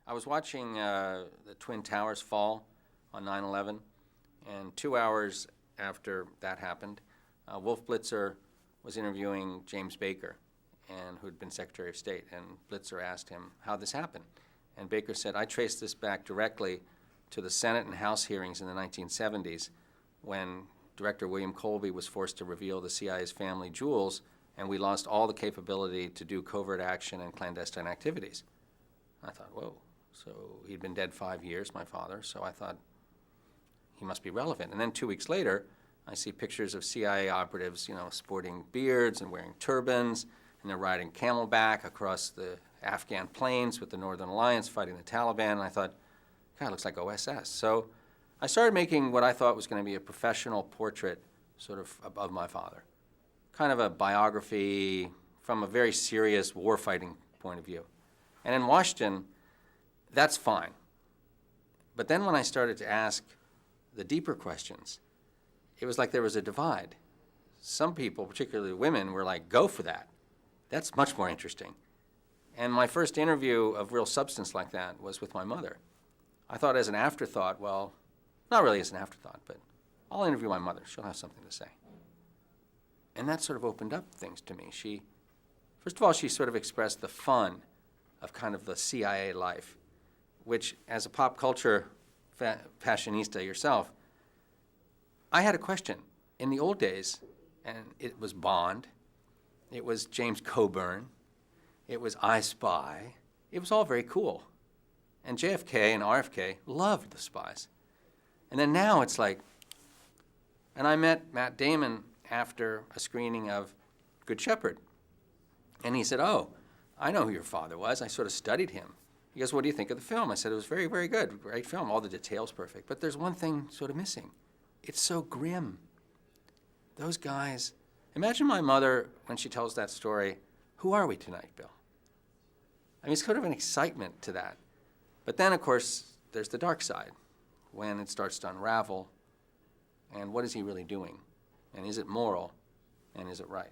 I was watching the Twin Towers fall on 9/11, and 2 hours after that happened, Wolf Blitzer was interviewing James Baker, and who'd been Secretary of State, and Blitzer asked him how this happened. And Baker said, I traced this back directly to the Senate and House hearings in the 1970s when Director William Colby was forced to reveal the CIA's family jewels, and we lost all the capability to do covert action and clandestine activities. I thought, whoa. So he'd been dead 5 years, my father, so I thought he must be relevant. And then 2 weeks later, I see pictures of CIA operatives, sporting beards and wearing turbans, and they're riding camelback across the Afghan plains with the Northern Alliance fighting the Taliban, and I thought, God, it looks like OSS. So I started making what I thought was going to be a professional portrait sort of my father, kind of a biography from a very serious warfighting point of view. And in Washington, that's fine. But then when I started to ask the deeper questions, it was like there was a divide. Some people, particularly women, were like, go for that. That's much more interesting. And my first interview of real substance like that was with my mother. I thought as an afterthought, well, not really as an afterthought, but I'll interview my mother. She'll have something to say. And that sort of opened up things to me. First of all, she sort of expressed the fun of kind of the CIA life, which as a pop culture passionista yourself, I had a question. In the old days, and it was Bond, it was James Coburn, it was I Spy, it was all very cool. And JFK and RFK loved the spies. And then now it's like, and I met Matt Damon after a screening of Good Shepherd. And he said, oh, I know who your father was. I sort of studied him. He goes, what do you think of the film? I said, it was very, very good. Great film. All the details perfect. But there's one thing sort of missing. It's so grim. Those guys. Imagine my mother, when she tells that story, who are we tonight, Bill? I mean, it's sort of an excitement to that. But then, of course, there's the dark side, when it starts to unravel. And what is he really doing? And is it moral? And is it right?